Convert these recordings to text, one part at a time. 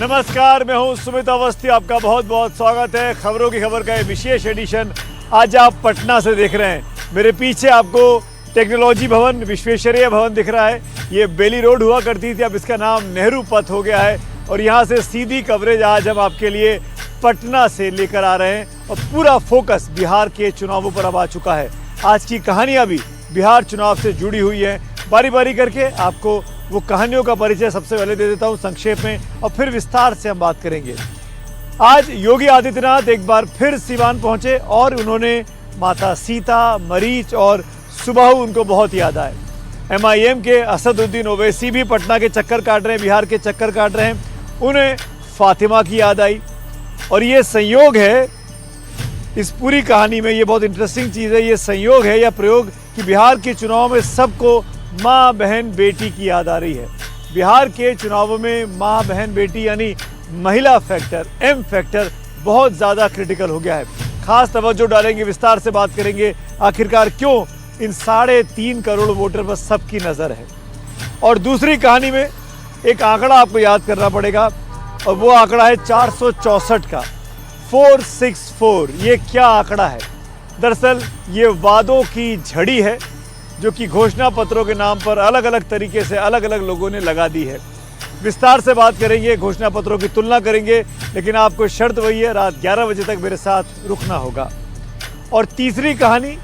नमस्कार, मैं हूं सुमित अवस्थी। आपका बहुत बहुत स्वागत है। खबरों की खबर का ये विशेष एडिशन आज आप पटना से देख रहे हैं। मेरे पीछे आपको टेक्नोलॉजी भवन, विश्वेश्वरैया भवन दिख रहा है। ये बेली रोड हुआ करती थी, अब इसका नाम नेहरू पथ हो गया है। और यहाँ से सीधी कवरेज आज हम आपके लिए पटना से लेकर आ रहे हैं और पूरा फोकस बिहार के चुनावों पर अब आ चुका है। आज की कहानियाँ भी बिहार चुनाव से जुड़ी हुई हैं। बारी बारी करके आपको वो कहानियों का परिचय सबसे पहले दे देता हूँ संक्षेप में, और फिर विस्तार से हम बात करेंगे। आज योगी आदित्यनाथ एक बार फिर सिवान पहुंचे और उन्होंने माता सीता, मरीच और सुबाहु उनको बहुत याद आए। MIM के असदुद्दीन ओवैसी भी पटना के चक्कर काट रहे हैं, बिहार के चक्कर काट रहे हैं। उन्हें फातिमा की याद आई। और ये संयोग है इस पूरी कहानी में, ये बहुत इंटरेस्टिंग चीज़ है, ये संयोग है या प्रयोग कि बिहार के चुनाव में सबको माँ बहन बेटी की याद आ रही है। बिहार के चुनावों में माँ बहन बेटी यानी महिला फैक्टर, M फैक्टर बहुत ज़्यादा क्रिटिकल हो गया है। खास तवज्जो डालेंगे, विस्तार से बात करेंगे आखिरकार क्यों इन 3.5 करोड़ वोटर पर सबकी नज़र है। और दूसरी कहानी में एक आंकड़ा आपको याद करना पड़ेगा, और वो आंकड़ा है 464 का, 464। ये क्या आंकड़ा है? दरअसल ये वादों की झड़ी है जो कि घोषणा पत्रों के नाम पर अलग अलग तरीके से अलग अलग लोगों ने लगा दी है। विस्तार से बात करेंगे, घोषणा पत्रों की तुलना करेंगे, लेकिन आपको शर्त वही है, रात 11 बजे तक मेरे साथ रुकना होगा। और तीसरी कहानी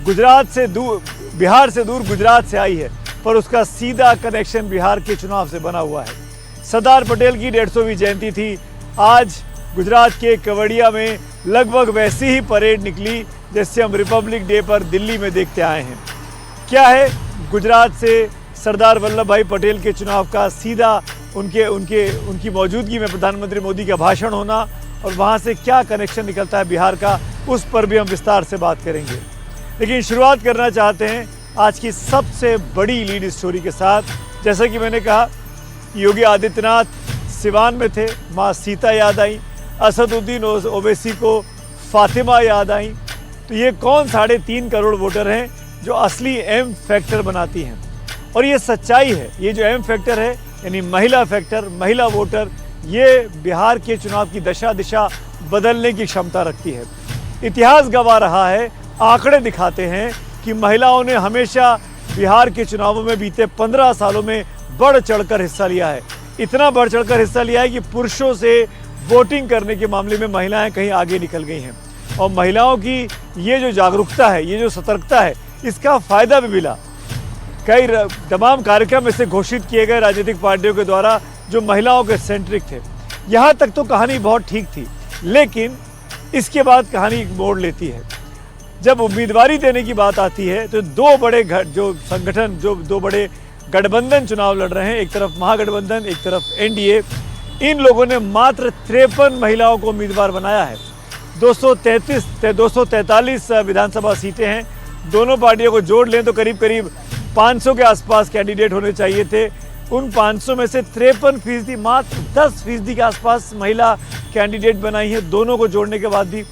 गुजरात से दूर, बिहार से दूर गुजरात से आई है, पर उसका सीधा कनेक्शन बिहार के चुनाव से बना हुआ है। सरदार पटेल की 150वीं जयंती थी। आज गुजरात के केवड़िया में लगभग वैसी ही परेड निकली जैसे हम रिपब्लिक डे पर दिल्ली में देखते आए हैं। क्या है गुजरात से सरदार वल्लभ भाई पटेल के चुनाव का सीधा उनकी मौजूदगी में प्रधानमंत्री मोदी का भाषण होना, और वहाँ से क्या कनेक्शन निकलता है बिहार का, उस पर भी हम विस्तार से बात करेंगे। लेकिन शुरुआत करना चाहते हैं आज की सबसे बड़ी लीड स्टोरी के साथ। जैसा कि मैंने कहा, योगी आदित्यनाथ सिवान में थे, माँ सीता याद आई, असदुद्दीन ओवैसी को फातिमा याद आई। तो ये कौन 3.5 करोड़ वोटर हैं जो असली M फैक्टर बनाती हैं? और ये सच्चाई है, ये जो M फैक्टर है यानी महिला फैक्टर, महिला वोटर, ये बिहार के चुनाव की दशा दिशा बदलने की क्षमता रखती है। इतिहास गवाह रहा है, आंकड़े दिखाते हैं कि महिलाओं ने हमेशा बिहार के चुनावों में बीते 15 सालों में बढ़ चढ़कर हिस्सा लिया है। इतना बढ़ चढ़कर हिस्सा लिया है कि पुरुषों से वोटिंग करने के मामले में महिलाएं कहीं आगे निकल गई हैं। और महिलाओं की ये जो जागरूकता है, ये जो सतर्कता है, इसका फ़ायदा भी मिला। कई तमाम कार्यक्रम ऐसे घोषित किए गए राजनीतिक पार्टियों के द्वारा जो महिलाओं के सेंट्रिक थे। यहाँ तक तो कहानी बहुत ठीक थी, लेकिन इसके बाद कहानी एक मोड़ लेती है। जब उम्मीदवारी देने की बात आती है तो दो बड़े गठबंधन चुनाव लड़ रहे हैं, एक तरफ महागठबंधन, एक तरफ NDA। इन लोगों ने मात्र 53 महिलाओं को उम्मीदवार बनाया है। 243 विधानसभा सीटें हैं। दोनों पार्टियों को जोड़ लें तो करीब करीब 500 के आसपास कैंडिडेट होने चाहिए थे। उन 500 में से 53%, मात्र 10% के आसपास महिला कैंडिडेट बनाई है। दोनों को जोड़ने के बाद भी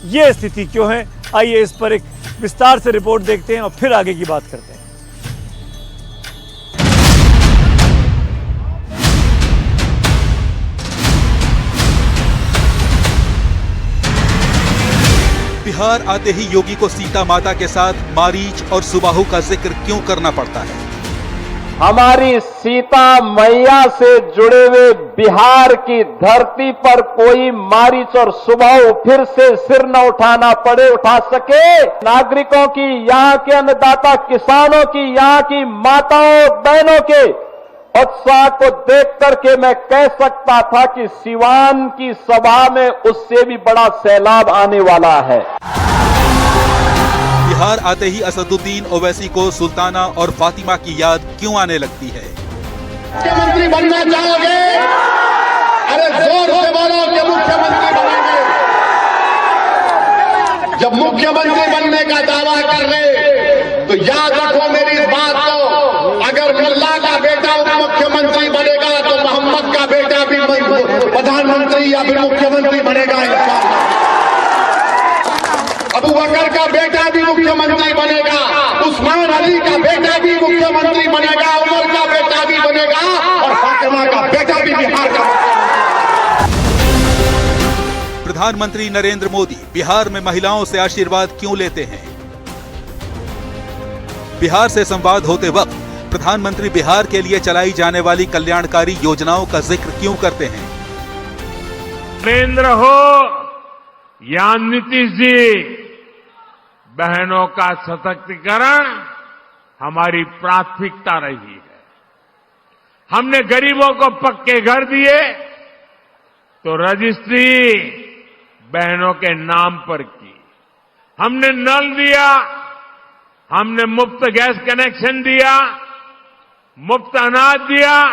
ये स्थिति क्यों है, आइए इस पर एक विस्तार से रिपोर्ट देखते हैं और फिर आगे की बात करते हैं। बिहार आते ही योगी को सीता माता के साथ मारीच और सुबाहु का जिक्र क्यों करना पड़ता है? हमारी सीता मैया से जुड़े हुए बिहार की धरती पर कोई मारीच और सुबाहु फिर से सिर न उठाना पड़े, उठा सके। नागरिकों की, यहाँ के अन्नदाता किसानों की, यहाँ की माताओं बहनों के उत्साह को देख करके मैं कह सकता था कि सिवान की सभा में उससे भी बड़ा सैलाब आने वाला है। बिहार आते ही असदुद्दीन ओवैसी को सुल्ताना और फातिमा की याद क्यों आने लगती है? मुख्यमंत्री बनना चाहोगे? अरे जोर से बोलो कि मुख्यमंत्री बनेंगे। जब मुख्यमंत्री बनने का दावा कर रहे तो याद रखो मेरी इस बात को, अगर मुल्ला का बेटा उप मुख्यमंत्री बनेगा तो मोहम्मद का बेटा भी प्रधानमंत्री या फिर मुख्यमंत्री बनेगा। अबू बकर का बेटा भी मुख्यमंत्री बनेगा, उस्मान अली का बेटा भी मुख्यमंत्री बनेगा, उमर का बेटा भी बनेगा और फातिमा का बेटा भी बिहार का। प्रधानमंत्री नरेंद्र मोदी बिहार में महिलाओं से आशीर्वाद क्यों लेते हैं? बिहार से संवाद होते वक्त प्रधानमंत्री बिहार के लिए चलाई जाने वाली कल्याणकारी योजनाओं का जिक्र क्यों करते हैं? नरेंद्र हो या नीतीश जी, बहनों का सशक्तिकरण हमारी प्राथमिकता रही है। हमने गरीबों को पक्के घर दिए तो रजिस्ट्री बहनों के नाम पर की। हमने नल दिया, हमने मुफ्त गैस कनेक्शन दिया, मुफ्त अनाज दिया,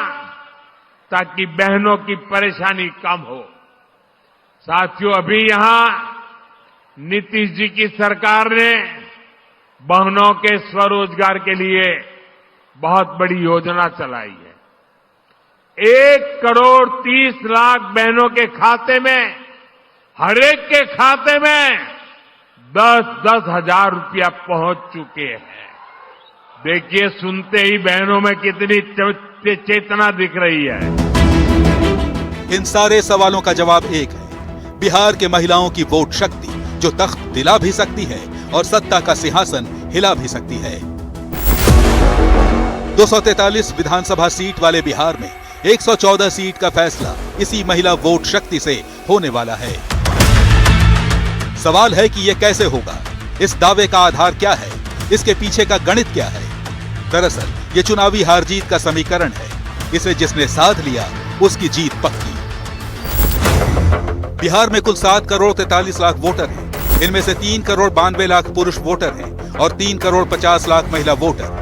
ताकि बहनों की परेशानी कम हो। साथियों, अभी यहां नीतीश जी की सरकार ने बहनों के स्वरोजगार के लिए बहुत बड़ी योजना चलाई है। 1,30,00,000 बहनों के खाते में, हर एक के खाते में 10-10 हजार रुपया पहुंच चुके हैं। देखिए, सुनते ही बहनों में कितनी चेतना दिख रही है। इन सारे सवालों का जवाब एक है, बिहार के महिलाओं की वोट शक्ति, जो तख्त दिला भी सकती है और सत्ता का सिंहासन हिला भी सकती है। 243 विधानसभा सीट वाले बिहार में 114 सीट का फैसला इसी महिला वोट शक्ति से होने वाला है। सवाल है कि यह कैसे होगा? इस दावे का आधार क्या है? इसके पीछे का गणित क्या है? दरअसल ये चुनावी हार जीत का समीकरण है। इसे जिसने साध लिया उसकी जीत पक्की। बिहार में कुल 7,43,00,000 वोटर हैं। इनमें से 3,92,00,000 पुरुष वोटर हैं और 3,50,00,000 महिला वोटर।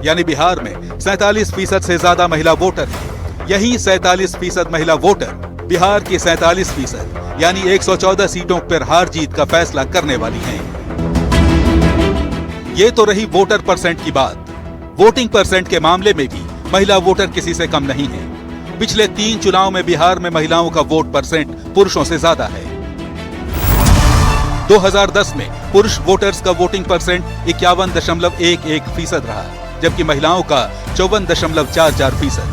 यानी बिहार में 47% से ज्यादा महिला वोटर हैं। यही 47% महिला वोटर बिहार की 47% यानी 114 सीटों पर हार जीत का फैसला करने वाली हैं। ये तो रही वोटर परसेंट की बात। वोटिंग परसेंट के मामले में भी महिला वोटर किसी से कम नहीं है। पिछले 3 चुनाव में बिहार में महिलाओं का वोट परसेंट पुरुषों से ज्यादा है। 2010 में पुरुष वोटर्स का वोटिंग परसेंट 51.11% रहा, जबकि महिलाओं का 54.44%।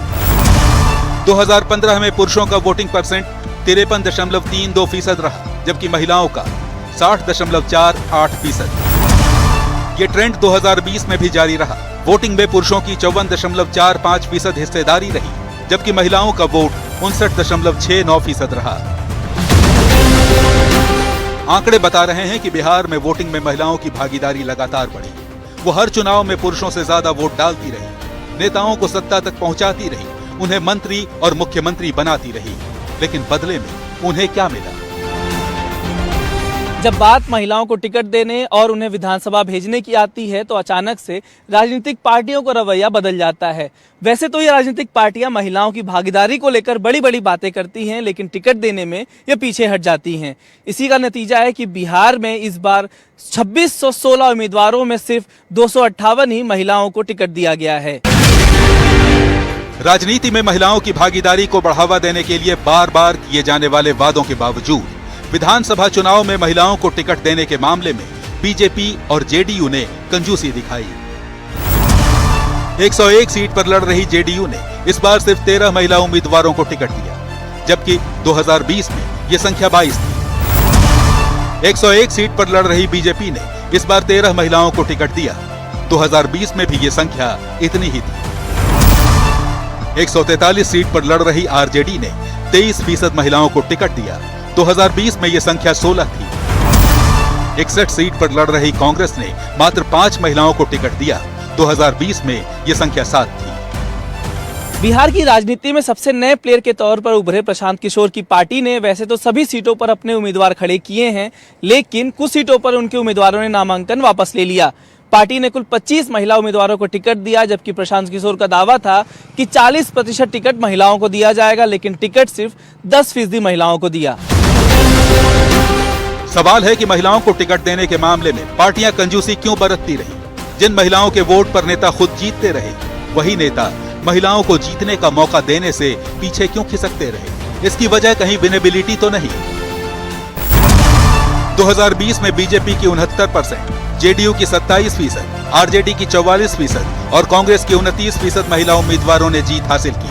2015 में पुरुषों का वोटिंग परसेंट 53.32% रहा, जबकि महिलाओं का 60.48%। ये ट्रेंड 2020 में भी जारी रहा। वोटिंग में पुरुषों की 54.45% हिस्सेदारी रही, जबकि महिलाओं का वोट 59.69% रहा। आंकड़े बता रहे हैं कि बिहार में वोटिंग में महिलाओं की भागीदारी लगातार बढ़ी। वो हर चुनाव में पुरुषों से ज्यादा वोट डालती रही, नेताओं को सत्ता तक पहुंचाती रही, उन्हें मंत्री और मुख्यमंत्री बनाती रही। लेकिन बदले में उन्हें क्या मिला? जब बात महिलाओं को टिकट देने और उन्हें विधानसभा भेजने की आती है तो अचानक से राजनीतिक पार्टियों का रवैया बदल जाता है। वैसे तो ये राजनीतिक पार्टियां महिलाओं की भागीदारी को लेकर बड़ी बड़ी बातें करती हैं, लेकिन टिकट देने में ये पीछे हट जाती हैं। इसी का नतीजा है कि बिहार में इस बार 2616 उम्मीदवारों में सिर्फ 258 ही महिलाओं को टिकट दिया गया है। राजनीति में महिलाओं की भागीदारी को बढ़ावा देने के लिए बार बार किए जाने वाले वादों के बावजूद विधानसभा चुनाव में महिलाओं को टिकट देने के मामले में बीजेपी और जेडीयू ने कंजूसी दिखाई। 101 सीट पर लड़ रही जेडीयू ने इस बार सिर्फ 13 महिला उम्मीदवारों को टिकट दिया, जबकि 2020 में ये संख्या 22 थी। 101 सीट पर लड़ रही बीजेपी ने इस बार 13 महिलाओं को टिकट दिया। 2020 में भी ये संख्या इतनी ही थी। 143 सीट पर लड़ रही आरजेडी ने 23% महिलाओं को टिकट दिया। 2020 में यह संख्या 16 थी। 61 सीट पर लड़ रही कांग्रेस ने मात्र 5 महिलाओं को टिकट दिया। 2020 में यह संख्या 7 थी। बिहार की राजनीति में सबसे नए प्लेयर के तौर पर उभरे प्रशांत किशोर की पार्टी ने वैसे तो सभी सीटों पर अपने उम्मीदवार खड़े किए हैं, लेकिन कुछ सीटों पर उनके उम्मीदवारों ने नामांकन वापस ले लिया। पार्टी ने कुल 25 महिला उम्मीदवारों को टिकट दिया, जबकि प्रशांत किशोर का दावा था कि 40% टिकट महिलाओं को दिया जाएगा, लेकिन टिकट सिर्फ 10% महिलाओं को दिया। सवाल है कि महिलाओं को टिकट देने के मामले में पार्टियां कंजूसी क्यों बरतती रही? जिन महिलाओं के वोट पर नेता खुद जीतते रहे, वही नेता महिलाओं को जीतने का मौका देने से पीछे क्यों खिसकते रहे? इसकी वजह कहीं विनेबिलिटी तो नहीं? 2020 में बीजेपी की 69%, जेडीयू की 27%, आरजेडी की 44% और कांग्रेस की 29% महिला उम्मीदवारों ने जीत हासिल की।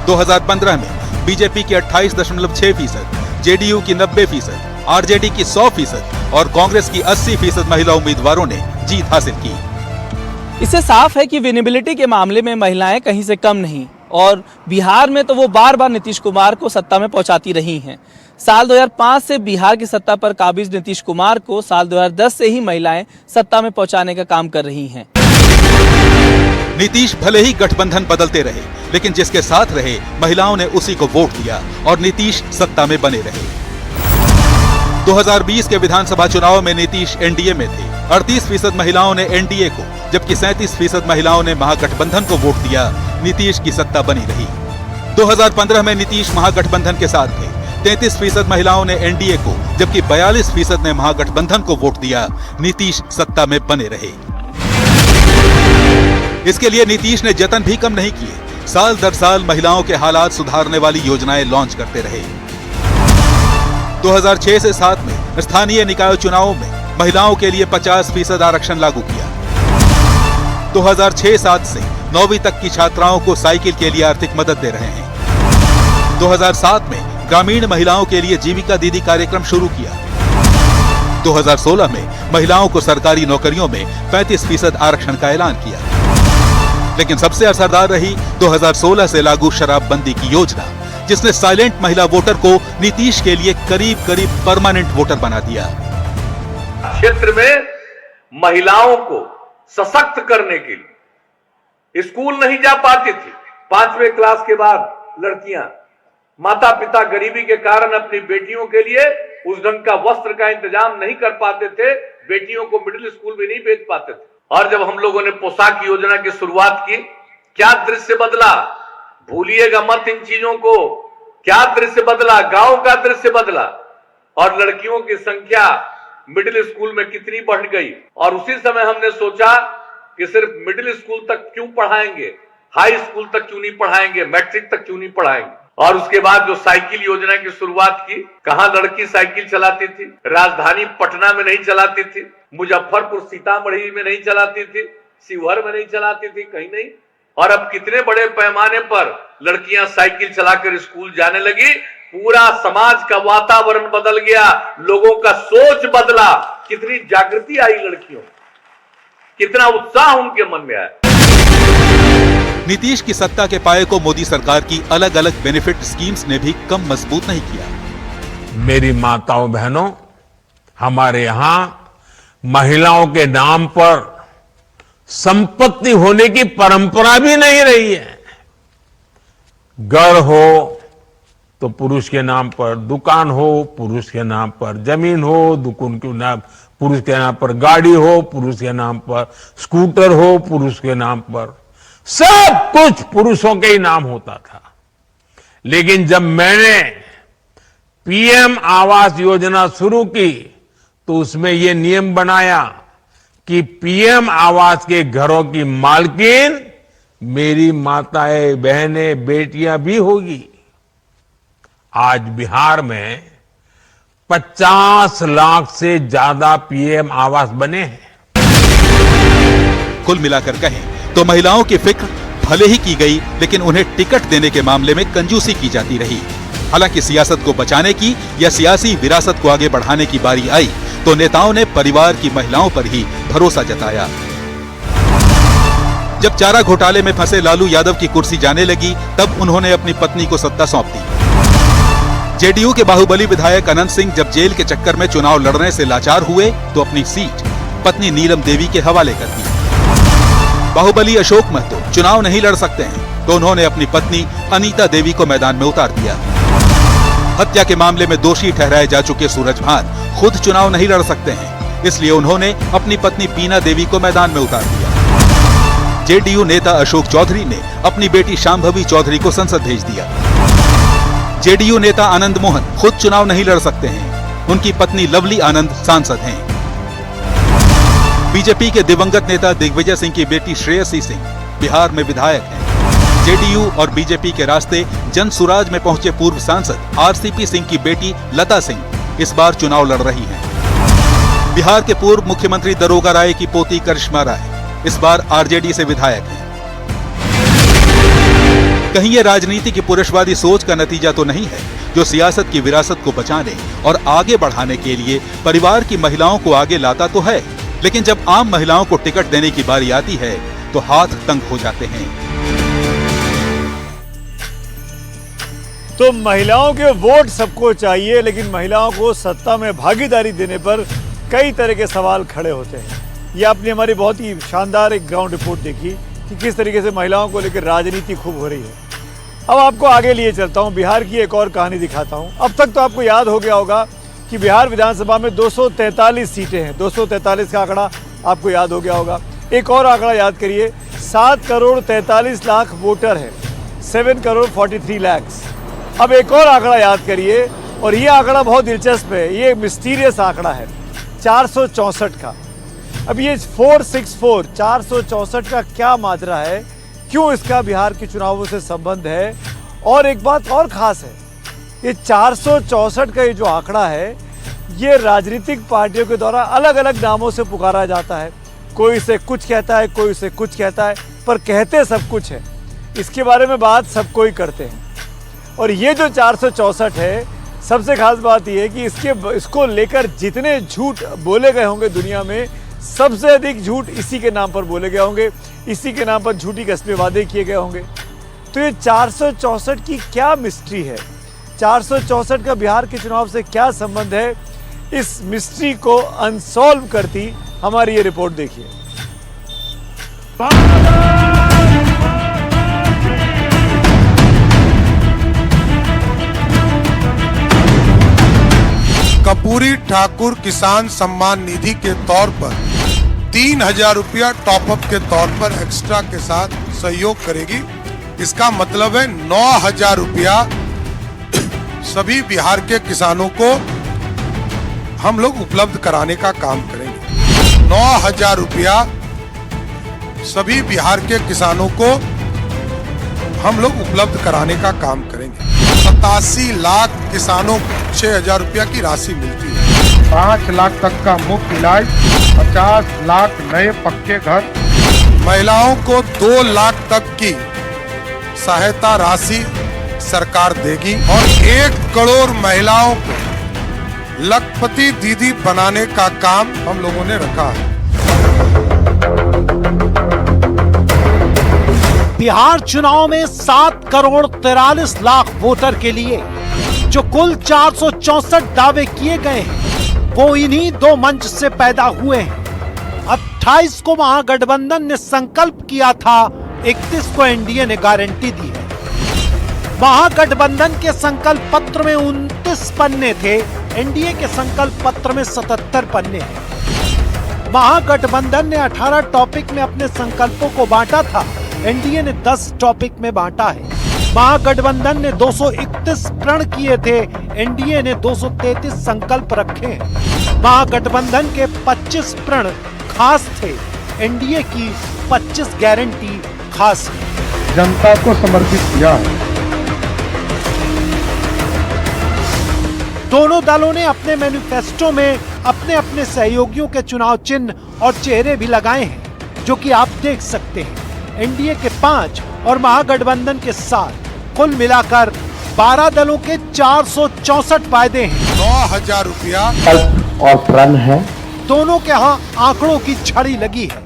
2015 में बीजेपी की 28.6%, जेडीयू की 90%, आरजेडी की 100% और कांग्रेस की 80% महिला उम्मीदवारों ने जीत हासिल की। इससे साफ है कि विनेबिलिटी के मामले में महिलाएं कहीं से कम नहीं, और बिहार में तो वो बार बार नीतीश कुमार को सत्ता में पहुंचाती रही हैं। साल 2005 से बिहार की सत्ता पर काबिज नीतीश कुमार को साल 2010 से ही महिलाएं सत्ता में पहुंचाने का काम कर रही हैं। नीतीश भले ही गठबंधन बदलते रहे, लेकिन जिसके साथ रहे महिलाओं ने उसी को वोट दिया और नीतीश सत्ता में बने रहे। 2020 के विधानसभा चुनाव में नीतीश एनडीए में थे। 38% महिलाओं ने एनडीए को, जबकि 37% महिलाओं ने महागठबंधन को वोट दिया। नीतीश की सत्ता बनी रही। 2015 में नीतीश महागठबंधन के साथ थे। 33% महिलाओं ने एनडीए को, जबकि 42% ने महागठबंधन को वोट दिया। नीतीश सत्ता में बने रहे। इसके लिए नीतीश ने जतन भी कम नहीं किए। साल दर साल महिलाओं के हालात सुधारने वाली योजनाएं लॉन्च करते रहे। 2006 से 7 में स्थानीय निकाय चुनावों में महिलाओं के लिए 50% आरक्षण लागू किया। 2006-7 से 9वीं तक की छात्राओं को साइकिल के लिए आर्थिक मदद दे रहे हैं। 2007 में ग्रामीण महिलाओं के लिए जीविका दीदी कार्यक्रम शुरू किया। 2016 में महिलाओं को सरकारी नौकरियों में 35% आरक्षण का ऐलान किया। लेकिन सबसे असरदार रही 2016 से लागू शराबबंदी की योजना, जिसने साइलेंट महिला वोटर को नीतीश के लिए करीब करीब परमानेंट वोटर बना दिया। क्षेत्र में महिलाओं को सशक्त करने के लिए स्कूल नहीं जा पाती थी। 5वें क्लास के बाद लड़कियां, माता पिता गरीबी के कारण अपनी बेटियों के लिए उस ढंग का वस्त्र का इंतजाम नहीं कर पाते थे। बेटियों को मिडिल स्कूल भी नहीं भेज पाते थे। और जब हम लोगों ने पोशाक योजना की शुरुआत की, क्या दृश्य बदला। भूलिएगा मत इन चीजों को। क्या दृश्य बदला, गांव का दृश्य बदला। और लड़कियों की संख्या मिडिल स्कूल में कितनी बढ़ गई। और उसी समय हमने सोचा कि सिर्फ मिडिल स्कूल तक क्यों पढ़ाएंगे, हाई स्कूल तक क्यों नहीं पढ़ाएंगे, मैट्रिक तक क्यों नहीं पढ़ाएंगे। और उसके बाद जो साइकिल योजना की शुरुआत की, कहां लड़की साइकिल चलाती थी। राजधानी पटना में नहीं चलाती थी, मुजफ्फरपुर सीतामढ़ी में नहीं चलाती थी, शिवहर में नहीं चलाती थी, कहीं नहीं। और अब कितने बड़े पैमाने पर लड़कियां साइकिल चलाकर स्कूल जाने लगी। पूरा समाज का वातावरण बदल गया, लोगों का सोच बदला। कितनी जागृति आई लड़कियों, कितना उत्साह उनके मन में आया। नीतीश की सत्ता के पाए को मोदी सरकार की अलग अलग बेनिफिट स्कीम्स ने भी कम मजबूत नहीं किया। मेरी माताओं बहनों, हमारे यहां महिलाओं के नाम पर संपत्ति होने की परंपरा भी नहीं रही है। घर हो तो पुरुष के नाम पर, दुकान हो पुरुष के नाम पर, जमीन हो दुकान के नाम पुरुष के नाम पर, गाड़ी हो पुरुष के नाम पर, स्कूटर हो पुरुष के नाम पर, सब कुछ पुरुषों के ही नाम होता था। लेकिन जब मैंने पीएम आवास योजना शुरू की तो उसमें यह नियम बनाया कि पीएम आवास के घरों की मालकिन मेरी माताएं, बहनें, बेटियां भी होगी। आज बिहार में 50 लाख से ज्यादा पीएम आवास बने हैं। कुल मिलाकर कहें तो महिलाओं की फिक्र भले ही की गई, लेकिन उन्हें टिकट देने के मामले में कंजूसी की जाती रही। हालांकि सियासत को बचाने की या सियासी विरासत को आगे बढ़ाने की बारी आई तो नेताओं ने परिवार की महिलाओं पर ही भरोसा जताया। जब चारा घोटाले में फंसे लालू यादव की कुर्सी जाने लगी, तब उन्होंने अपनी पत्नी को सत्ता सौंप दी। जेडीयू के बाहुबली विधायक अनंत सिंह जब जेल के चक्कर में चुनाव लड़ने से लाचार हुए तो अपनी सीट पत्नी नीलम देवी के हवाले कर दी। बाहुबली अशोक महतो चुनाव नहीं लड़ सकते हैं तो उन्होंने अपनी पत्नी अनीता देवी को मैदान में उतार दिया। हत्या के मामले में दोषी ठहराए जा चुके सूरजभान खुद चुनाव नहीं लड़ सकते हैं, इसलिए उन्होंने अपनी पत्नी बीना देवी को मैदान में उतार दिया। जेडीयू नेता अशोक चौधरी ने अपनी बेटी शांभवी चौधरी को संसद भेज दिया। जेडीयू नेता आनंद मोहन खुद चुनाव नहीं लड़ सकते हैं, उनकी पत्नी लवली आनंद सांसद हैं। बीजेपी के दिवंगत नेता दिग्विजय सिंह की बेटी श्रेयसी सिंह बिहार में विधायक हैं। जेडीयू और बीजेपी के रास्ते जनसुराज में पहुंचे पूर्व सांसद आरसीपी सिंह की बेटी लता सिंह इस बार चुनाव लड़ रही हैं। बिहार के पूर्व मुख्यमंत्री दरोगा राय की पोती करिश्मा राय इस बार आरजेडी से विधायक हैं। कहीं ये राजनीति की पुरुषवादी सोच का नतीजा तो नहीं है, जो सियासत की विरासत को बचाने और आगे बढ़ाने के लिए परिवार की महिलाओं को आगे लाता तो है, लेकिन जब आम महिलाओं को टिकट देने की बारी आती है तो हाथ तंग हो जाते हैं। तो महिलाओं के वोट सबको चाहिए, लेकिन महिलाओं को सत्ता में भागीदारी देने पर कई तरह के सवाल खड़े होते हैं। ये आपने हमारी बहुत ही शानदार एक ग्राउंड रिपोर्ट देखी कि किस तरीके से महिलाओं को लेकर राजनीति खूब हो रही है। अब आपको आगे लिए चलता हूँ, बिहार की एक और कहानी दिखाता हूँ। अब तक तो आपको याद हो गया होगा कि बिहार विधानसभा में 243 सीटें हैं। 243 का आंकड़ा आपको याद हो गया होगा। एक और आंकड़ा याद करिए, 7 करोड़ 43 लाख वोटर है, 7 करोड़ 43 लाख। अब एक और आंकड़ा याद करिए, और ये आंकड़ा बहुत दिलचस्प है, ये मिस्टीरियस आंकड़ा है 464 का। अब ये 464 464 का क्या माजरा है, क्यों इसका बिहार के चुनावों से संबंध है? और एक बात और खास है, ये 464 का ये जो आंकड़ा है, ये राजनीतिक पार्टियों के द्वारा अलग अलग नामों से पुकारा जाता है। कोई इसे कुछ कहता है, कोई इसे कुछ कहता है, पर कहते सब कुछ है। इसके बारे में बात सब कोई करते हैं। और ये जो 464 है, सबसे खास बात ये है कि इसको लेकर जितने झूठ बोले गए होंगे दुनिया में, सबसे अधिक झूठ इसी के नाम पर बोले गए होंगे, इसी के नाम पर झूठी कस्में वादे किए गए होंगे। तो ये 464 की क्या मिस्ट्री है, 464 का बिहार के चुनाव से क्या संबंध है, इस मिस्ट्री को अनसॉल्व करती हमारी ये रिपोर्ट देखिए। कपूरी ठाकुर किसान सम्मान निधि के तौर पर 3000 रुपया टॉपअप के तौर पर एक्स्ट्रा के साथ सहयोग करेगी। इसका मतलब है 9000 रुपया सभी बिहार के किसानों को हम लोग उपलब्ध कराने का काम करेंगे। 9000 रुपया सभी बिहार के किसानों को हम लोग उपलब्ध कराने का काम करेंगे। 87 लाख किसानों को 6000 रुपया की राशि मिलती है। 5 लाख तक का मुफ्त इलाज, 50 लाख नए पक्के घर, महिलाओं को 2 लाख तक की सहायता राशि सरकार देगी और 1 करोड़ महिलाओं को लखपति दीदी बनाने का काम हम लोगों ने रखा है। बिहार चुनाव में 7 करोड़ 43 लाख वोटर के लिए जो कुल 464 दावे किए गए हैं, वो इन्हीं 2 मंच से पैदा हुए हैं। 28 को महागठबंधन ने संकल्प किया था, 31 को एनडीए ने गारंटी दी है। महागठबंधन के संकल्प पत्र में 29 पन्ने थे, एनडीए के संकल्प पत्र में 77 पन्ने हैं। महागठबंधन ने 18 टॉपिक में अपने संकल्पों को बांटा था, एनडीए ने 10 टॉपिक में बांटा है। महागठबंधन ने 231 प्रण किए थे, एनडीए ने 233 संकल्प रखे हैं। महागठबंधन के 25 प्रण खास थे, एनडीए की 25 गारंटी खास है। जनता को समर्पित किया है। दोनों दलों ने अपने मैनिफेस्टो में अपने अपने सहयोगियों के चुनाव चिन्ह और चेहरे भी लगाए हैं, जो कि आप देख सकते हैं। एनडीए के 5 और महागठबंधन के 7, कुल मिलाकर 12 दलों के 464 वायदे हैं। 9000 रुपया और प्रण है। दोनों के यहाँ आंकड़ों की छड़ी लगी है।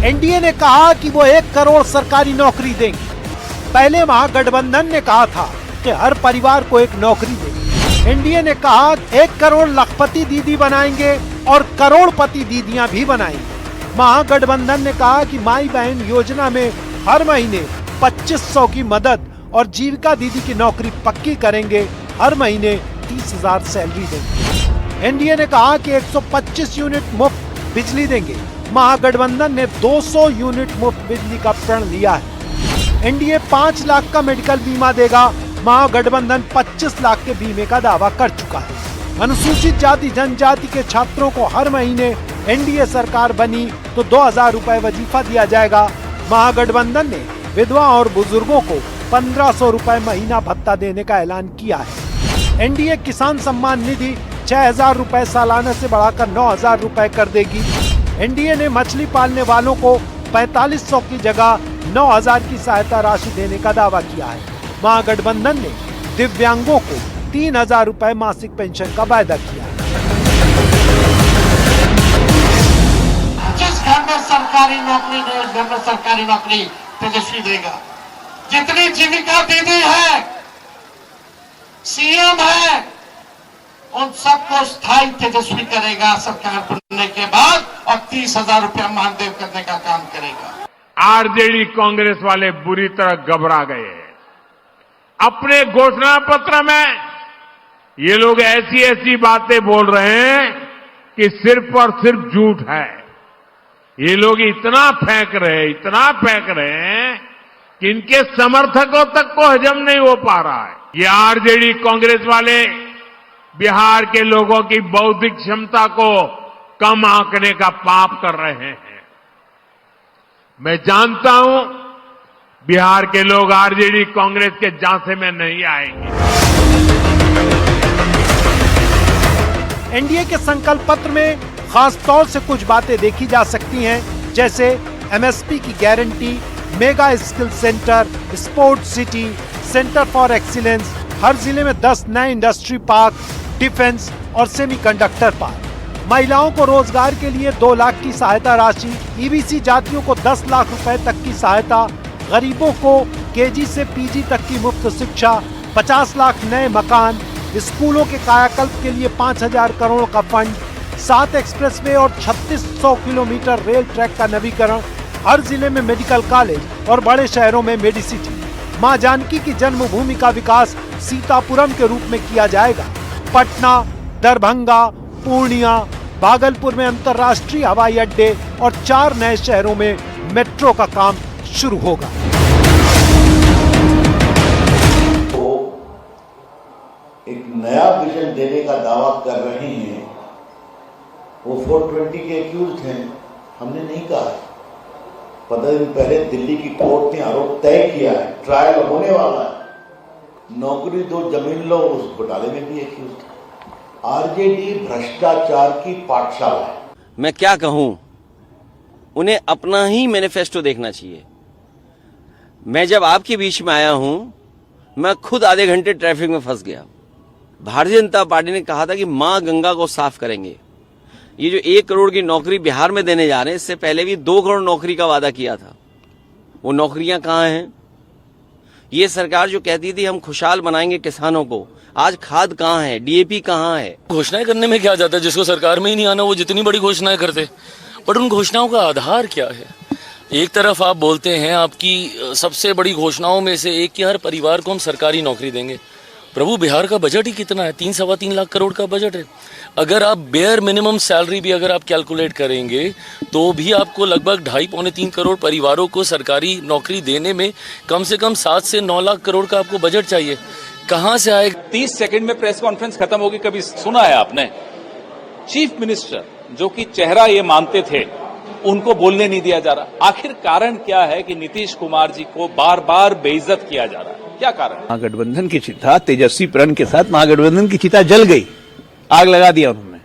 एनडीए ने कहा कि वो 1 करोड़ सरकारी नौकरी देंगे। पहले महागठबंधन ने कहा था कि हर परिवार को एक नौकरी देंगे। एनडीए ने कहा 1 करोड़ लखपति दीदी बनाएंगे और करोड़पति दीदियां भी बनाएंगे। महागठबंधन ने कहा कि माई बहन योजना में हर महीने 2500 की मदद और जीविका दीदी की नौकरी पक्की करेंगे, हर महीने 30,000 सैलरी देंगे। एनडीए ने कहा कि 125 यूनिट मुफ्त बिजली देंगे। महागठबंधन ने 200 यूनिट मुफ्त बिजली का प्रण लिया है। एनडीए 5 लाख का मेडिकल बीमा देगा, महागठबंधन 25 लाख के बीमे का दावा कर चुका है। अनुसूचित जाति जनजाति के छात्रों को हर महीने एनडीए सरकार बनी तो 2000 रुपए वजीफा दिया जाएगा। महागठबंधन ने विधवा और बुजुर्गों को 1500 रुपए महीना भत्ता देने का ऐलान किया है। एनडीए किसान सम्मान निधि 6000 रुपए सालाना से बढ़ाकर 9000 रुपए कर देगी। एनडीए ने मछली पालने वालों को 4500 की जगह 9000 की सहायता राशि देने का दावा किया है। महागठबंधन ने दिव्यांगों को 3,000 रुपए मासिक पेंशन का वायदा किया। जिस घर में सरकारी नौकरी नहीं, उस घर में सरकारी नौकरी तेजस्वी देगा। जितनी जीविका दीदी है, सीएम है, उन सबको स्थायी तेजस्वी करेगा सरकार बनने के बाद, और 30,000 रुपया मानदेय करने का काम करेगा। आरजेडी कांग्रेस वाले बुरी तरह घबरा गए हैं। अपने घोषणा पत्र में ये लोग ऐसी ऐसी बातें बोल रहे हैं कि सिर्फ और सिर्फ झूठ है। ये लोग इतना फेंक रहे हैं कि इनके समर्थकों तक को हजम नहीं हो पा रहा है। ये आरजेडी कांग्रेस वाले बिहार के लोगों की बौद्धिक क्षमता को कम आंकने का पाप कर रहे हैं। मैं जानता हूं बिहार के लोग आरजेडी कांग्रेस के झांसे में नहीं आएंगे। एनडीए के संकल्प पत्र में खास तौर से कुछ बातें देखी जा सकती हैं, जैसे एमएसपी की guarantee, mega skill centre, sport city, centre for excellence, हर जिले में 10 नए इंडस्ट्री पार्क, डिफेंस और सेमीकंडक्टर पार्क, महिलाओं को रोजगार के लिए 2 लाख की सहायता राशि, ईबीसी जातियों को 10 लाख रुपए तक की सहायता, गरीबों को केजी से पीजी तक की मुफ्त शिक्षा, 50 लाख नए मकान, स्कूलों के कायाकल्प के लिए 5,000 करोड़ का फंड, 7 एक्सप्रेसवे और 3600 किलोमीटर रेल ट्रैक का नवीकरण, हर जिले में मेडिकल कॉलेज और बड़े शहरों में मेडिसिटी। मां जानकी की जन्मभूमि का विकास सीतापुरम के रूप में किया जाएगा। पटना, दरभंगा, पूर्णिया, भागलपुर में अंतर्राष्ट्रीय हवाई अड्डे और 4 नए शहरों में मेट्रो का काम शुरू होगा। तो एक नया विजन देने का दावा कर रहे हैं। वो 420 के एक्यूज हैं, हमने नहीं कहा है। 15 दिन पहले दिल्ली की कोर्ट ने आरोप तय किया है, ट्रायल होने वाला है। नौकरी दो, जमीन लो, उस घोटाले में भी एक्यूज था। आरजेडी भ्रष्टाचार की पाठशाला है। मैं क्या कहूं, उन्हें अपना ही मैनिफेस्टो देखना चाहिए। मैं जब आपके बीच में आया हूं, मैं खुद आधे घंटे ट्रैफिक में फंस गया। भारतीय जनता पार्टी ने कहा था कि मां गंगा को साफ करेंगे। ये जो 1 करोड़ की नौकरी बिहार में देने जा रहे हैं, इससे पहले भी 2 करोड़ नौकरी का वादा किया था। वो नौकरियां कहां हैं? ये सरकार जो कहती थी हम खुशहाल बनाएंगे किसानों को, आज खाद कहाँ है, डीएपी कहाँ है? घोषणाएं करने में क्या जाता है? जिसको सरकार में ही नहीं आना वो जितनी बड़ी घोषणाएं करते, बट उन घोषणाओं का आधार क्या है? एक तरफ आप बोलते हैं आपकी सबसे बड़ी घोषणाओं में से एक कि हर परिवार को हम सरकारी नौकरी देंगे। प्रभु, बिहार का बजट ही कितना है? 3-3.25 लाख करोड़ का बजट है। अगर आप बेयर मिनिमम सैलरी भी अगर आप कैलकुलेट करेंगे तो भी आपको लगभग 2.5-3 करोड़ परिवारों को सरकारी नौकरी देने में कम से कम 7 से 9 लाख करोड़ का आपको बजट चाहिए। कहां से आएगा? 30 सेकंड में प्रेस कॉन्फ्रेंस खत्म होगी। कभी सुना है आपने? चीफ मिनिस्टर जो कि चेहरा ये मानते थे, उनको बोलने नहीं दिया जा रहा। आखिर कारण क्या है कि नीतीश कुमार जी को बार बार बेइज्जत किया जा रहा है? क्या कारण? महागठबंधन की चिता तेजस्वी प्रण के साथ महागठबंधन की चिता जल गई, आग लगा दिया उन्होंने।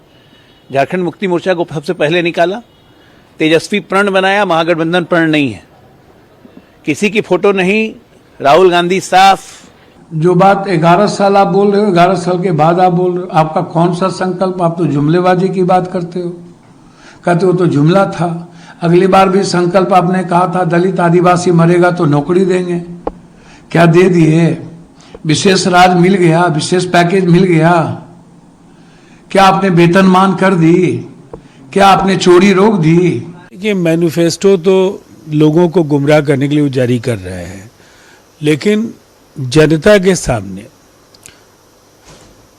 झारखंड मुक्ति मोर्चा को सबसे पहले निकाला, तेजस्वी प्रण बनाया, महागठबंधन प्रण नहीं है। किसी की फोटो नहीं, राहुल गांधी साफ। जो बात 11 साल आप बोल रहे हो, 11 साल के बाद आप बोल रहे हो, आपका कौन सा संकल्प? आप तो जुमलेबाजी की बात करते हो, कहते हो तो जुमला था। अगली बार भी संकल्प आपने कहा था दलित आदिवासी मरेगा तो नौकरी देंगे, क्या दे दिए? विशेष राज मिल गया, विशेष पैकेज मिल गया? क्या आपने वेतनमान कर दी? क्या आपने चोरी रोक दी? ये मैनिफेस्टो तो लोगों को गुमराह करने के लिए जारी कर रहे हैं, लेकिन जनता के सामने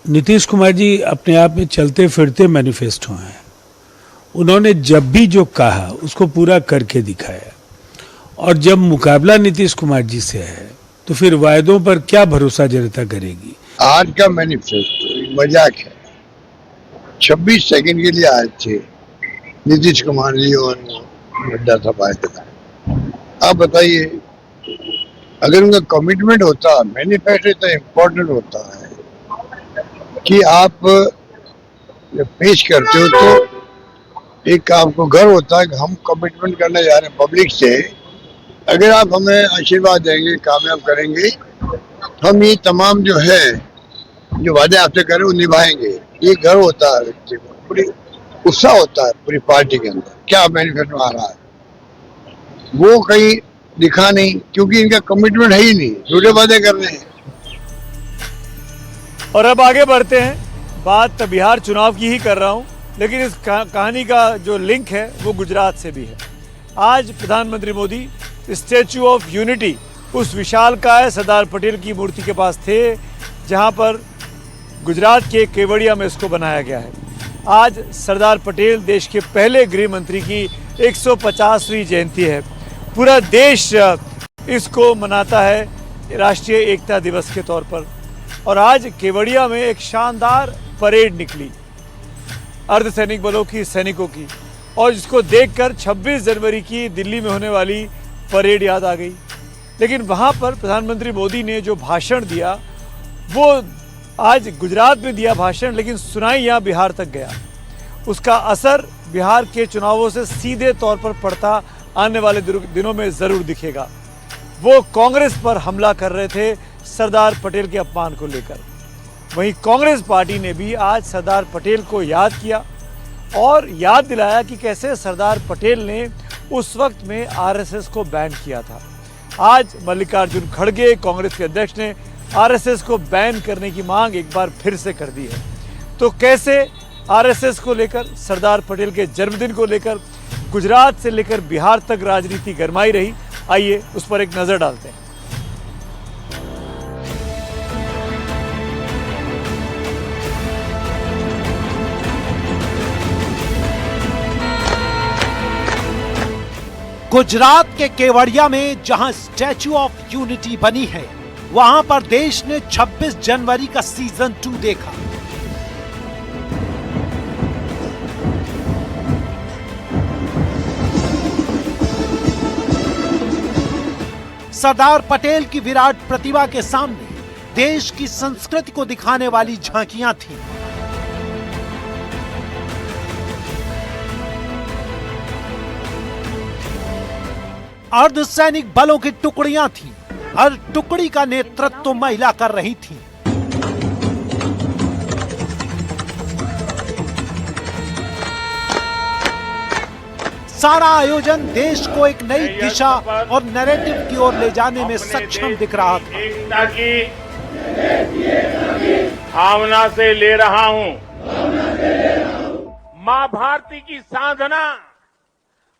नीतीश कुमार जी अपने आप में चलते फिरते मैनिफेस्टो हैं। उन्होंने जब भी जो कहा उसको पूरा करके दिखाया, और जब मुकाबला नीतीश कुमार जी से है तो फिर वायदों पर क्या भरोसा जनता करेगी? आज का मैनिफेस्टो मजाक है। 26 सेकंड के लिए आए थे नीतीश कुमार जी और नड्डा साहब आए थे। आप बताइए, अगर उनका कमिटमेंट होता, मैनिफेस्टो इतना इम्पोर्टेंट होता है कि आप जब पेश करते हो तो एक आपको गर्व होता है कि हम कमिटमेंट करने जा रहे हैं पब्लिक से। अगर आप हमें आशीर्वाद देंगे, कामयाब करेंगे, हम ये तमाम जो है जो वादे आपसे करें वो निभाएंगे। ये गर्व होता है व्यक्ति को, पूरी उत्साह होता है पूरी पार्टी के अंदर क्या मैनिफेस्टो आ रहा है, वो कहीं दिखा नहीं, क्योंकि इनका कमिटमेंट है ही नहीं, झूठे वादे कर रहे हैं। और अब आगे बढ़ते हैं, बात बिहार चुनाव की ही कर रहा हूं, लेकिन इस कहानी का जो लिंक है वो गुजरात से भी है। आज प्रधानमंत्री मोदी स्टैच्यू ऑफ यूनिटी उस विशालकाय सरदार पटेल की मूर्ति के पास थे, जहां पर गुजरात के केवड़िया में इसको बनाया गया है। आज सरदार पटेल देश के पहले गृह मंत्री की 150वीं जयंती है। पूरा देश इसको मनाता है राष्ट्रीय एकता दिवस के तौर पर। और आज केवड़िया में एक शानदार परेड निकली अर्धसैनिक बलों की, सैनिकों की, और जिसको देखकर 26 जनवरी की दिल्ली में होने वाली परेड याद आ गई। लेकिन वहाँ पर प्रधानमंत्री मोदी ने जो भाषण दिया वो आज गुजरात में दिया भाषण, लेकिन सुनाई यहाँ बिहार तक गया। उसका असर बिहार के चुनावों से सीधे तौर पर पड़ता आने वाले दिनों में जरूर दिखेगा। वो कांग्रेस पर हमला कर रहे थे सरदार पटेल के अपमान को लेकर। वहीं कांग्रेस पार्टी ने भी आज सरदार पटेल को याद किया और याद दिलाया कि कैसे सरदार पटेल ने उस वक्त में आरएसएस को बैन किया था। आज मल्लिकार्जुन खड़गे कांग्रेस के अध्यक्ष ने आरएसएस को बैन करने की मांग एक बार फिर से कर दी है। तो कैसे आरएसएस को लेकर, सरदार पटेल के जन्मदिन को लेकर गुजरात से लेकर बिहार तक राजनीति गरमाई रही, आइए उस पर एक नजर डालते हैं। गुजरात के केवड़िया में जहां स्टैच्यू ऑफ यूनिटी बनी है, वहां पर देश ने 26 जनवरी का सीजन 2 देखा। सरदार पटेल की विराट प्रतिमा के सामने देश की संस्कृति को दिखाने वाली झांकियां थीं। अर्धसैनिक बलों की टुकड़ियां थीं। हर टुकड़ी का नेतृत्व महिला कर रही थी। सारा आयोजन देश को एक नई दिशा और नैरेटिव की ओर ले जाने में सक्षम दिख रहा था। एकता की भावना से ले रहा हूं। मां भारती की साधना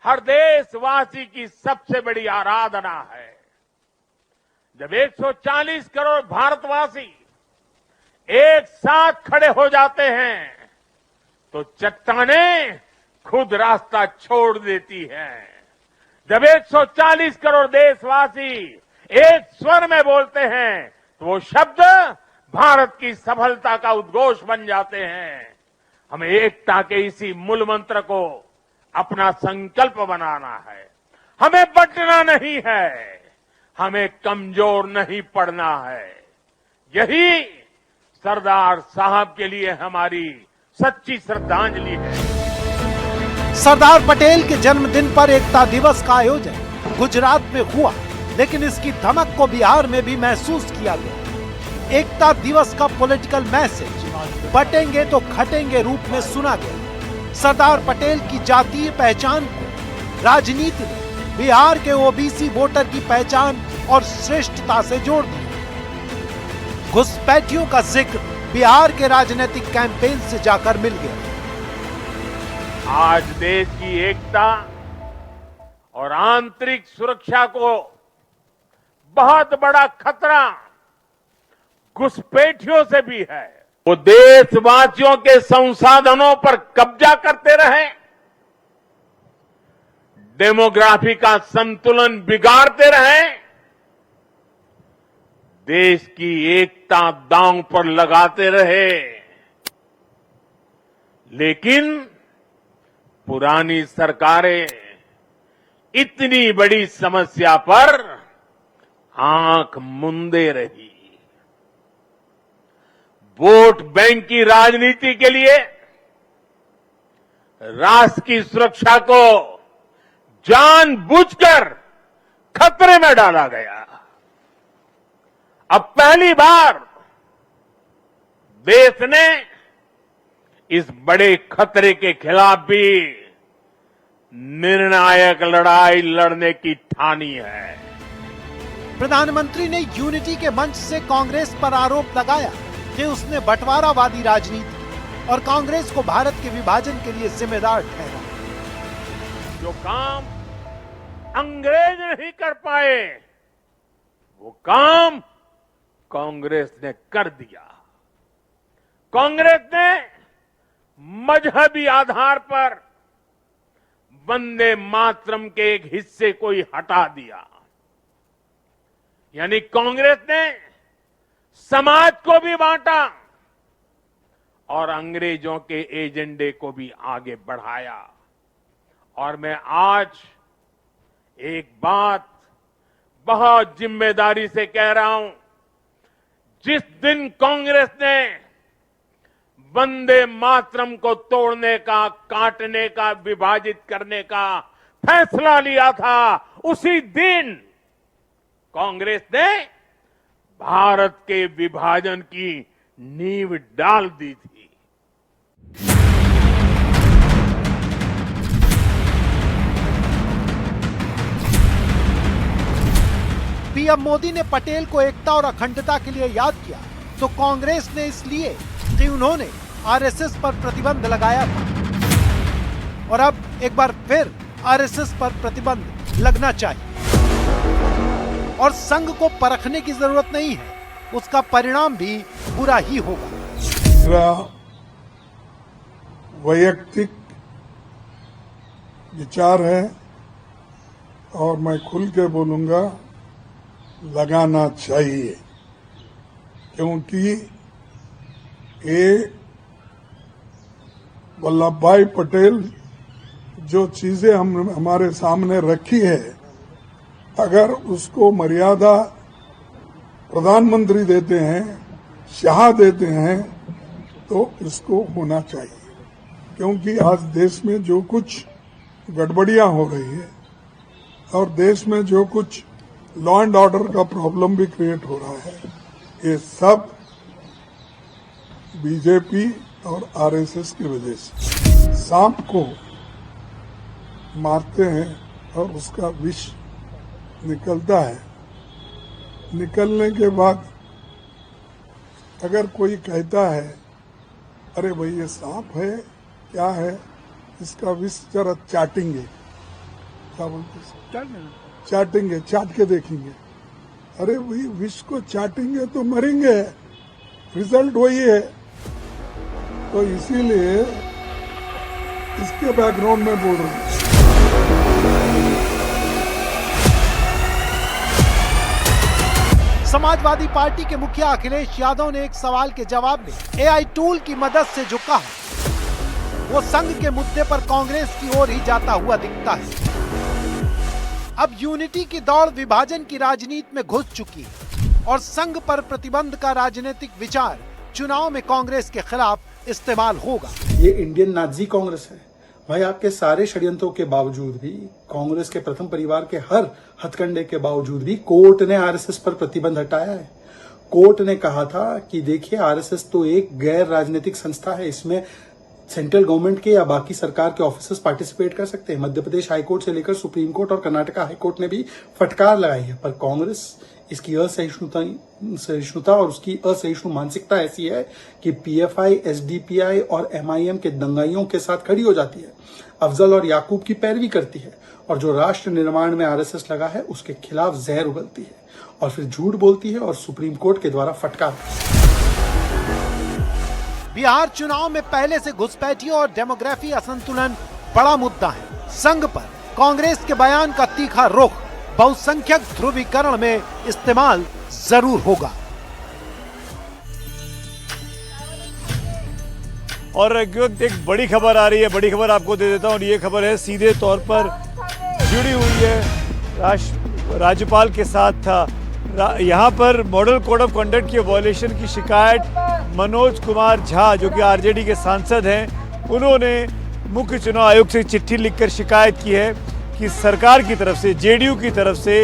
हर देशवासी की सबसे बड़ी आराधना है। जब 140 करोड़ भारतवासी एक साथ खड़े हो जाते हैं तो चट्टानें खुद रास्ता छोड़ देती हैं। जब 140 करोड़ देशवासी एक स्वर में बोलते हैं तो वो शब्द भारत की सफलता का उद्घोष बन जाते हैं। हमें एकता के इसी मूल मंत्र को अपना संकल्प बनाना है। हमें बंटना नहीं है, हमें कमजोर नहीं पड़ना है। यही सरदार साहब के लिए हमारी सच्ची श्रद्धांजलि है। सरदार पटेल के जन्मदिन पर एकता दिवस का आयोजन गुजरात में हुआ, लेकिन इसकी धमक को बिहार में भी महसूस किया गया। एकता दिवस का पॉलिटिकल मैसेज बटेंगे तो खटेंगे रूप में सुना गया। सरदार पटेल की जातीय पहचान को राजनीति ने बिहार के ओबीसी वोटर की पहचान और श्रेष्ठता से जोड़ दिया। घुसपैठियों का जिक्र बिहार के राजनीतिक कैंपेन से जाकर मिल गया। आज देश की एकता और आंतरिक सुरक्षा को बहुत बड़ा खतरा घुसपैठियों से भी है। वो देशवासियों के संसाधनों पर कब्जा करते रहे, डेमोग्राफी का संतुलन बिगाड़ते रहे, देश की एकता दांव पर लगाते रहे। लेकिन पुरानी सरकारें इतनी बड़ी समस्या पर आंख मूंदे रही। वोट बैंक की राजनीति के लिए राष्ट्र की सुरक्षा को जानबूझकर खतरे में डाला गया। अब पहली बार देश ने इस बड़े खतरे के खिलाफ भी निर्णायक लड़ाई लड़ने की ठानी है। प्रधानमंत्री ने यूनिटी के मंच से कांग्रेस पर आरोप लगाया कि उसने बंटवारावादी राजनीति की और कांग्रेस को भारत के विभाजन के लिए जिम्मेदार ठहरा। जो काम अंग्रेज नहीं कर पाए वो काम कांग्रेस ने कर दिया। कांग्रेस ने मजहबी आधार पर वंदे मातरम के एक हिस्से को ही हटा दिया, यानी कांग्रेस ने समाज को भी बांटा और अंग्रेजों के एजेंडे को भी आगे बढ़ाया। और मैं आज एक बात बहुत जिम्मेदारी से कह रहा हूं, जिस दिन कांग्रेस ने वंदे मातरम को तोड़ने का, काटने का, विभाजित करने का फैसला लिया था, उसी दिन कांग्रेस ने भारत के विभाजन की नींव डाल दी थी। पीएम मोदी ने पटेल को एकता और अखंडता के लिए याद किया तो कांग्रेस ने इसलिए कि उन्होंने आरएसएस पर प्रतिबंध लगाया था और अब एक बार फिर आरएसएस पर प्रतिबंध लगना चाहिए और संघ को परखने की जरूरत नहीं है, उसका परिणाम भी बुरा ही होगा। मेरा वैयक्तिक विचार है और मैं खुल के बोलूंगा, लगाना चाहिए, क्योंकि ये वल्लभ भाई पटेल जो चीजें हमारे सामने रखी है, अगर उसको मर्यादा प्रधानमंत्री देते हैं, शाह देते हैं, तो इसको होना चाहिए। क्योंकि आज देश में जो कुछ गड़बड़ियां हो रही है और देश में जो कुछ लॉ एंड ऑर्डर का प्रॉब्लम भी क्रिएट हो रहा है, ये सब बीजेपी और आरएसएस की वजह से। सांप को मारते हैं और उसका विष निकलता है, निकलने के बाद अगर कोई कहता है अरे भाई ये सांप है, क्या है, इसका विष जरा चाटेंगे, क्या बोलते हैं, चाटेंगे, चाट के देखेंगे, अरे भाई विष को चाटेंगे तो मरेंगे, रिजल्ट वही है। तो इसीलिए इसके बैकग्राउंड में बोल रहा हूं। समाजवादी पार्टी के मुखिया अखिलेश यादव ने एक सवाल के जवाब में एआई टूल की मदद से जो कहा, वो संघ के मुद्दे पर कांग्रेस की ओर ही जाता हुआ दिखता है। अब यूनिटी की दौड़ विभाजन की राजनीति में घुस चुकी है और संघ पर प्रतिबंध का राजनीतिक विचार चुनाव में कांग्रेस के खिलाफ इस्तेमाल होगा। ये इंडियन नाजी कांग्रेस है भाई। आपके सारे षड्यंत्रों के बावजूद भी, कांग्रेस के प्रथम परिवार के हर हथकंडे के बावजूद भी कोर्ट ने आरएसएस पर प्रतिबंध हटाया है। कोर्ट ने कहा था कि देखिए आरएसएस तो एक गैर राजनीतिक संस्था है, इसमें सेंट्रल गवर्नमेंट के या बाकी सरकार के ऑफिसर्स पार्टिसिपेट कर सकते हैं। मध्य प्रदेश हाईकोर्ट से लेकर सुप्रीम कोर्ट और कर्नाटका हाईकोर्ट ने भी फटकार लगाई है, पर कांग्रेस इसकी असहिष्णुता और उसकी असहिष्णु मानसिकता ऐसी है कि पीएफआई, एसडीपीआई और एमआईएम के दंगाइयों के साथ खड़ी हो जाती है, अफजल और याकूब की पैरवी करती है और जो राष्ट्र निर्माण में आरएसएस लगा है उसके खिलाफ जहर उगलती है और फिर झूठ बोलती है और सुप्रीम कोर्ट के द्वारा फटकार। बिहार चुनाव में पहले से घुसपैठियों और डेमोग्राफी असंतुलन बड़ा मुद्दा है। संघ पर कांग्रेस के बयान का तीखा रुख बहुसंख्यक ध्रुवीकरण में इस्तेमाल जरूर होगा। और एक बड़ी खबर आ रही है, बड़ी खबर आपको दे देता हूं। ये खबर है सीधे तौर पर जुड़ी हुई है राज्यपाल के साथ था। यहाँ पर मॉडल कोड ऑफ कंडक्ट की वायलेशन की शिकायत मनोज कुमार झा, जो कि आरजेडी के सांसद हैं, उन्होंने मुख्य चुनाव आयोग से चिट्ठी लिखकर शिकायत की है कि सरकार की तरफ से, जेडीयू की तरफ से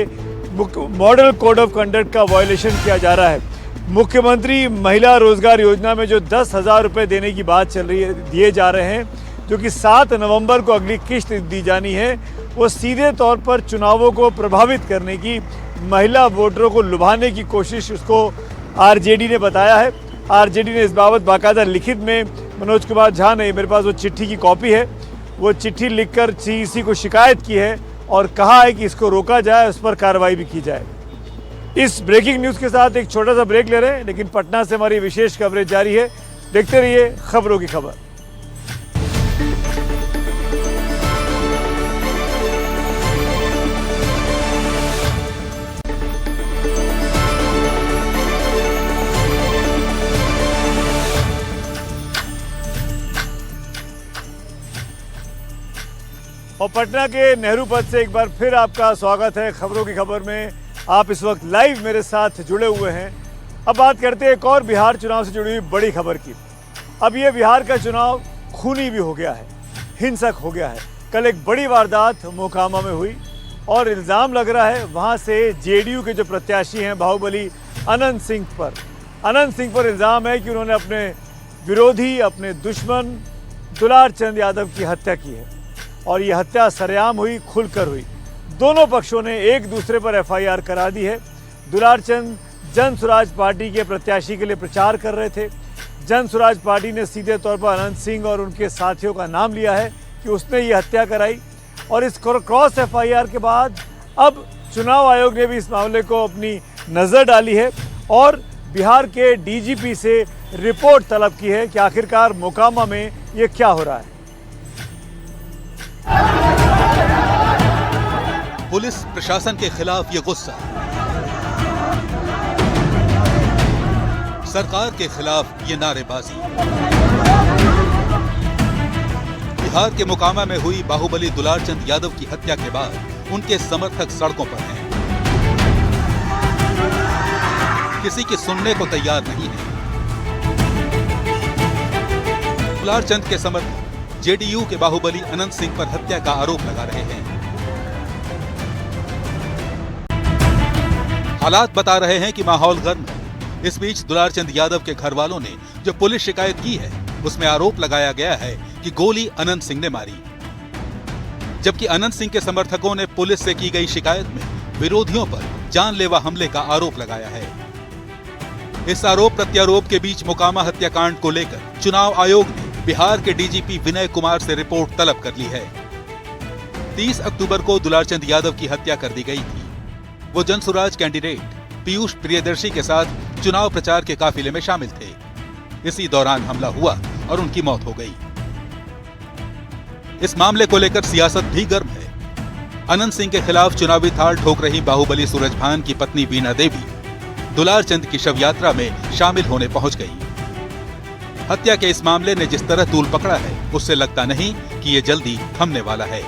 मॉडल कोड ऑफ कंडक्ट का वायलेशन किया जा रहा है। मुख्यमंत्री महिला रोजगार योजना में जो 10,000 रुपये देने की बात चल रही है, दिए जा रहे हैं, जो कि 7 नवंबर को अगली किश्त दी जानी है, वो सीधे तौर पर चुनावों को प्रभावित करने की, महिला वोटरों को लुभाने की कोशिश उसको आरजेडी ने बताया है। आरजेडी ने इस बाबत बाकायदा लिखित में, मनोज कुमार झा ने, मेरे पास वो चिट्ठी की कॉपी है, वो चिट्ठी लिखकर सीईसी को शिकायत की है और कहा है कि इसको रोका जाए, उस पर कार्रवाई भी की जाए। इस ब्रेकिंग न्यूज़ के साथ एक छोटा सा ब्रेक ले रहे हैं, लेकिन पटना से हमारी विशेष कवरेज जारी है। देखते रहिए खबरों की खबर। और पटना के नेहरू पथ से एक बार फिर आपका स्वागत है खबरों की खबर में। आप इस वक्त लाइव मेरे साथ जुड़े हुए हैं। अब बात करते हैं एक और बिहार चुनाव से जुड़ी हुई बड़ी खबर की। अब ये बिहार का चुनाव खूनी भी हो गया है, हिंसक हो गया है। कल एक बड़ी वारदात मोकामा में हुई और इल्ज़ाम लग रहा है वहाँ से जेडीयू के जो प्रत्याशी हैं बाहुबली अनंत सिंह पर इल्ज़ाम है कि उन्होंने अपने विरोधी, अपने दुश्मन दुलार चंद यादव की हत्या की है और ये हत्या सरेआम हुई, खुलकर हुई। दोनों पक्षों ने एक दूसरे पर एफआईआर करा दी है। दुलार चंद जन स्वराज पार्टी के प्रत्याशी के लिए प्रचार कर रहे थे। जन स्वराज पार्टी ने सीधे तौर पर अनंत सिंह और उनके साथियों का नाम लिया है कि उसने ये हत्या कराई। और इस क्रॉस एफआईआर के बाद अब चुनाव आयोग ने भी इस मामले को अपनी नज़र डाली है और बिहार के डीजीपी से रिपोर्ट तलब की है कि आखिरकार मोकामा में ये क्या हो रहा है। पुलिस प्रशासन के खिलाफ ये गुस्सा, सरकार के खिलाफ ये नारेबाजी। बिहार के मोकामा में हुई बाहुबली दुलारचंद यादव की हत्या के बाद उनके समर्थक सड़कों पर हैं। किसी की सुनने को तैयार नहीं है। दुलारचंद के समर्थक जेडीयू के बाहुबली अनंत सिंह पर हत्या का आरोप लगा रहे हैं। हालात बता रहे हैं कि माहौल गर्म है। इस बीच दुलारचंद यादव के घर वालों ने जो पुलिस शिकायत की है उसमें आरोप लगाया गया है कि गोली अनंत सिंह ने मारी, जबकि अनंत सिंह के समर्थकों ने पुलिस से की गई शिकायत में विरोधियों पर जानलेवा हमले का आरोप लगाया है। इस आरोप प्रत्यारोप के बीच मोकामा हत्याकांड को लेकर चुनाव आयोग ने बिहार के डीजीपी विनय कुमार से रिपोर्ट तलब कर ली है। 30 अक्टूबर को दुलारचंद यादव की हत्या कर दी गई थी। वो जनसुराज कैंडिडेट पीयूष प्रियदर्शी के साथ चुनाव प्रचार के काफिले में शामिल थे। इसी दौरान हमला हुआ और उनकी मौत हो गई। इस मामले को लेकर सियासत भी गर्म है। अनंत सिंह के खिलाफ चुनावी थाल ठोक रही बाहुबली सूरजभान की पत्नी वीणा देवी दुलारचंद की शव यात्रा में शामिल होने पहुंच गई। हत्या के इस मामले ने जिस तरह तूल पकड़ा है उससे लगता नहीं कि ये जल्दी थमने वाला है।